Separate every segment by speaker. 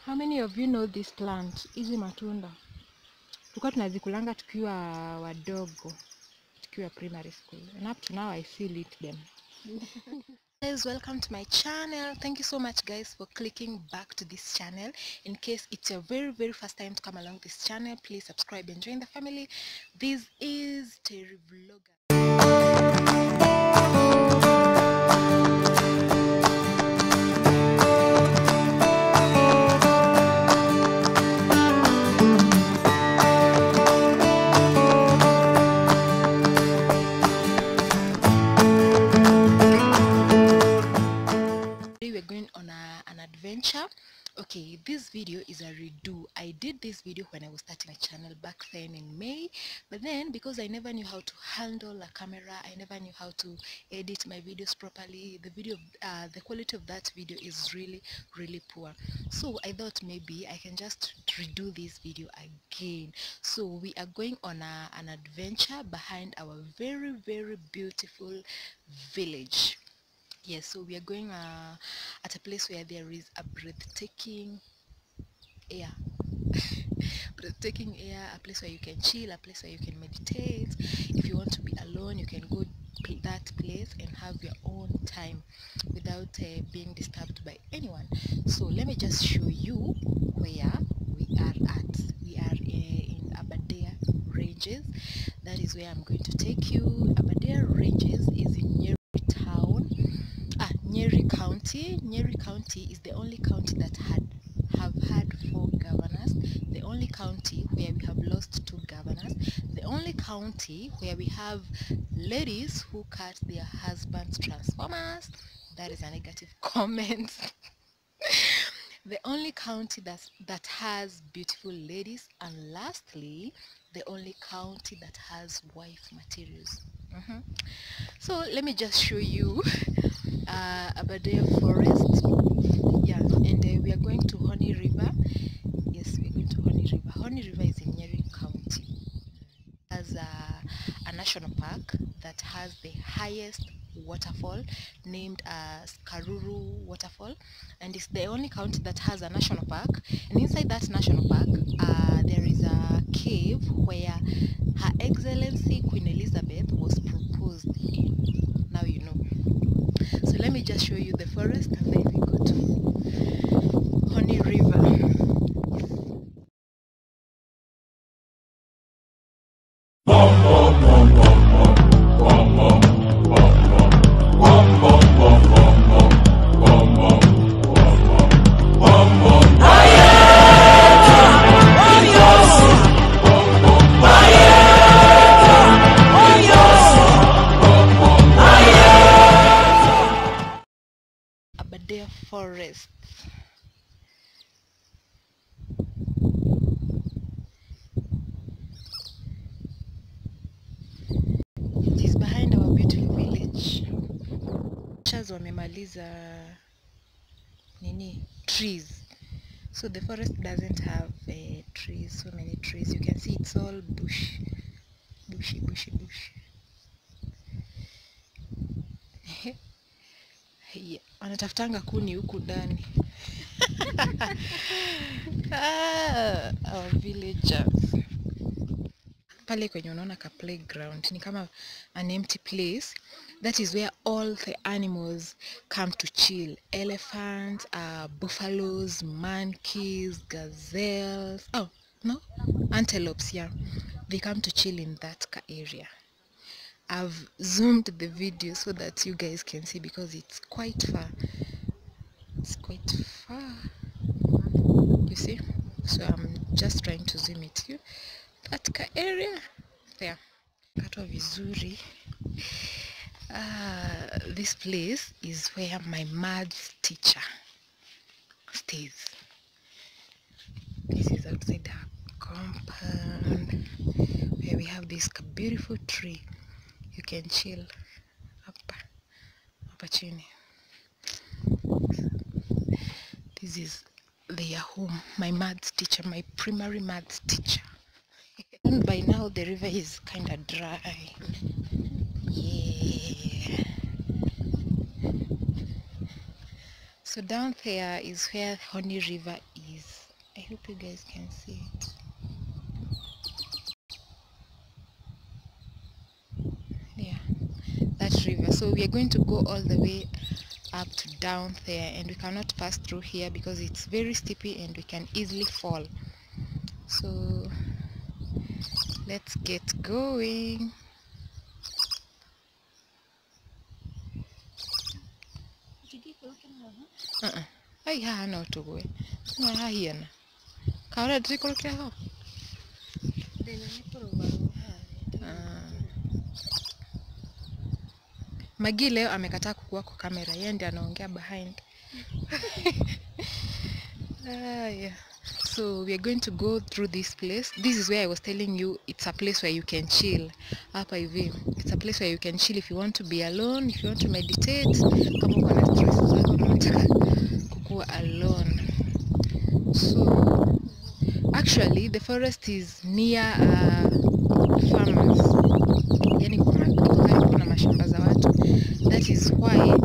Speaker 1: How many of you know this plant? Hizi matunda tulikuwa tunazikulanga tukiwa wadogo, tukiwa primary school, and up to now I still eat them. Guys, welcome to my channel. Thank you so much guys for clicking back to this channel. In case it's your very first time to come along this channel, please subscribe and join the family. This is Terry Vlogger. We're going on an adventure. Okay, this video is a redo. I did this video when I was starting my channel back then in May, but then because I never knew how to handle a camera, I never knew how to edit my videos properly, the quality of that video is really poor. So I thought maybe I can just redo this video again. So we are going on an adventure behind our very beautiful village. Yes, so we are going at a place where there is a breathtaking air. Breathtaking air, a place where you can chill, a place where you can meditate. If you want to be alone, you can go that place and have your own time without being disturbed by anyone. So let me just show you where we are at. We are in Aberdare Ranges. That is where I'm going to take you. Aberdare Ranges is in Nyeri County. Nyeri County is the only county that have had 4 governors, the only county where we have lost 2 governors, the only county where we have ladies who cut their husbands' transformers. That is a negative comment. The only county that has beautiful ladies, and lastly, the only county that has wife materials. So let me just show you Aberdare Forest. Yeah, and we are going to Honi River. Yes, we're going to Honi River. Honi River is in Nyeri County. It has a national park that has the highest waterfall named Karuru Waterfall, and it's the only county that has a national park. And inside that national park there is a cave where Her Excellency Queen Elizabeth was proposed in. Now you know. So let me just show you the forest and then we go to Honi River. Aberdare Forest. It is behind our beautiful village. Wamemaliza trees, so the forest doesn't have trees, so many trees. You can see it's all bushy. Yeah, wanatafutanga kuni huku ndani. Our villagers. Pale kwenye unaona ka playground ni kama an empty place. That is where all the animals come to chill. Elephants, buffaloes, monkeys, gazelles. Oh, no? Antelopes, yeah. They come to chill in that area. I've zoomed the video so that you guys can see because it's quite far. It's quite far. You see? So I'm just trying to zoom it to that area. There. Katwa vizuri. This place is where my maths teacher stays. This is outside our compound where we have this beautiful tree. You can chill hapa chini. This is their home. My maths teacher, my primary maths teacher. And by now the river is kind of dry. Yeah. So down there is where Honi River is. I hope you guys can see it. Yeah, that river. So we are going to go all the way up to down there, and we cannot pass through here because it's very steepy and we can easily fall. So let's get going. Ay ha no to go. No ha here na. Kaura driko kya ho. Magi leo amekataa kukua kwa kamera, yeye ndiye anaongea behind. Yeah. So we are going to go through this place. This is where I was telling you it's a place where you can chill. Hapa hivi. It's a place where you can chill if you want to be alone, if you want to meditate, kama uko na stress zako na unataka kukua alone. So actually the forest is near farmers. Yani kuna mashamba za watu. That is why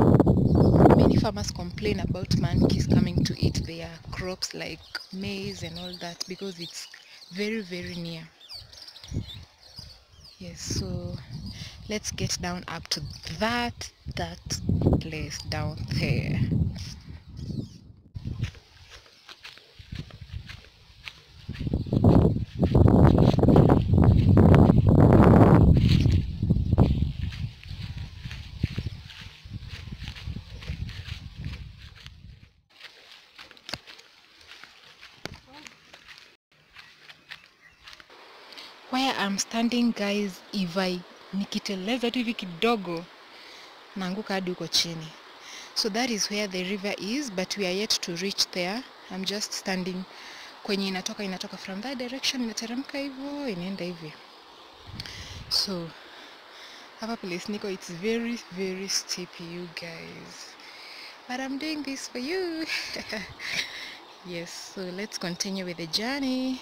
Speaker 1: many farmers complain about monkeys coming to eat their crops like maize and all that, because it's very, very near. Yes, so let's get down up to that place down there. Where I'm standing, guys, if I nikiteleza tu hivi kidogo naanguka hadi huko chini. So that is where the river is, but we are yet to reach there. I'm just standing kwenye inatoka from that direction, inateremka hivyo inaenda hivi. So hapa place niko, it's very, very steep, you guys, but I'm doing this for you. Yes, so let's continue with the journey.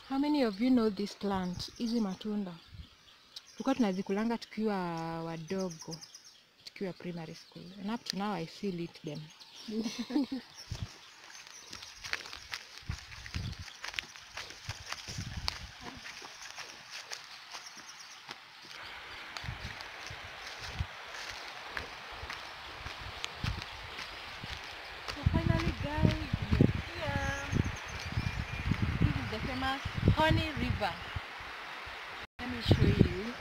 Speaker 1: How many of you know this plant? Hizi matunda tulikuwa tunazikulanga tukiwa wadogo, tukiwa primary school, and up to now I still eat them. So finally, guys, we are here. This is the famous Honi River. Let me show you.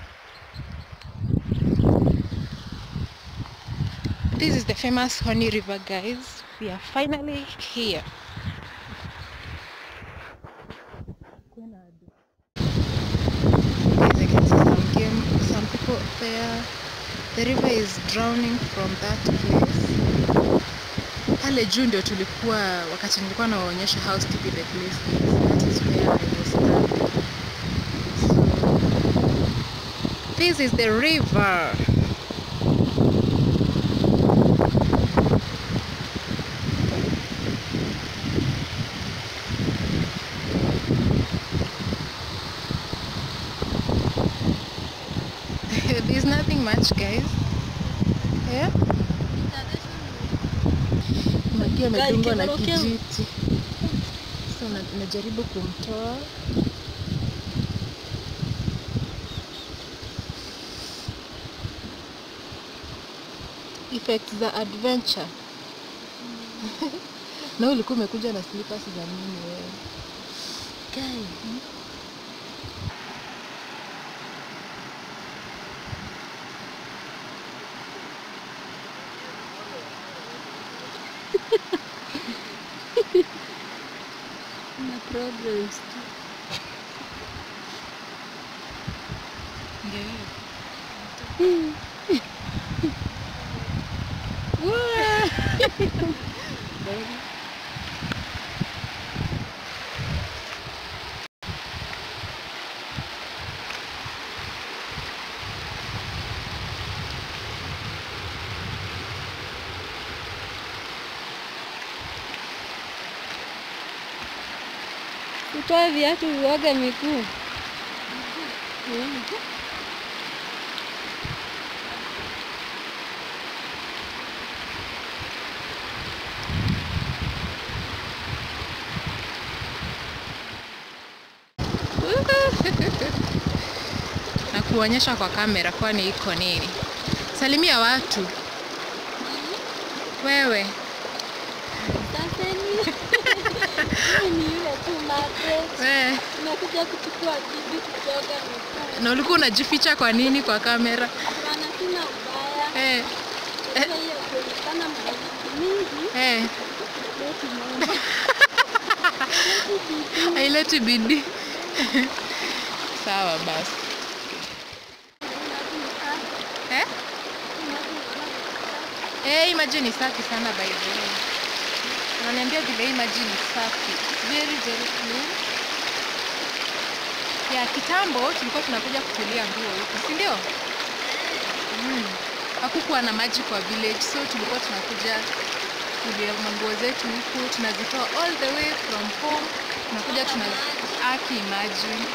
Speaker 1: This is the famous Honi River, guys. We are finally here. Guys, I can see some people there. The river is drowning from that place. Pale juu ndio tulikuwa wakati nilikuwa nawaonyesha how stupid the place is. That is where I was standing. So, this is the river. There's nothing much, guys. Yeah? Magia amedungwa na kijiti. So najaribu kumtoa. Effects za adventure. Na ulikuwa umekuja na slippers za nini wewe? Guys. No problems. Yeah.
Speaker 2: Utoe viatu uoge miguu.
Speaker 1: Na kuonyesha kwa kamera kwani iko nini. Salimia watu. Wewe.
Speaker 2: Ni yule tu Margaret. Nakuja kuchukua bibi kutoka miguu.
Speaker 1: Na ulikuwa unajificha kwa nini kwa kamera?
Speaker 2: Bana sina ubaya. Hiyo kuonekana mingi.
Speaker 1: Haileti bidii. Sawa basi. Hii maji ni safi sana by the way. Wananiambia vile hii maji ni safi. Very very clean. Ya kitambo tulikuwa tunakuja kutulia nguo huku, si ndio? Hakukuwa na maji kwa village, so tulikuwa tunakuja kulia manguo zetu huku, tunazitoa all the way from home, tunakuja tunaki maji.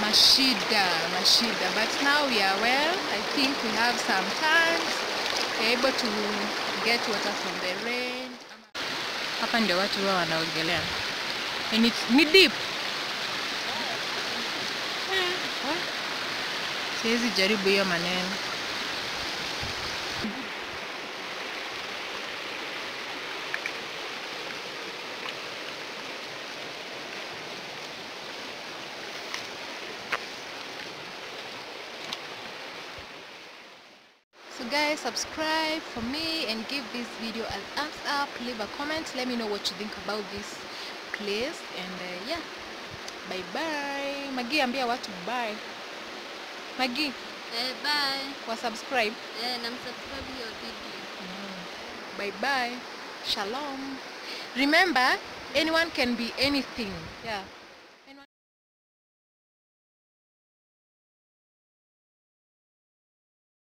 Speaker 1: Mashida. But now we are well. I think we have some times we're able to get water from the rain. Hapa ndio watu wao wanaogelea. And ni deep. Siwezi jaribu hiyo maneno. So guys, subscribe for me and give this video a thumbs up. Leave a comment. Let me know what you think about this place. And yeah, bye bye. Magi, ambia watu bye. Magi.
Speaker 2: Bye.
Speaker 1: Wa subscribe.
Speaker 2: Namsubscribe your video.
Speaker 1: Bye bye. Shalom. Remember, anyone can be anything. Yeah.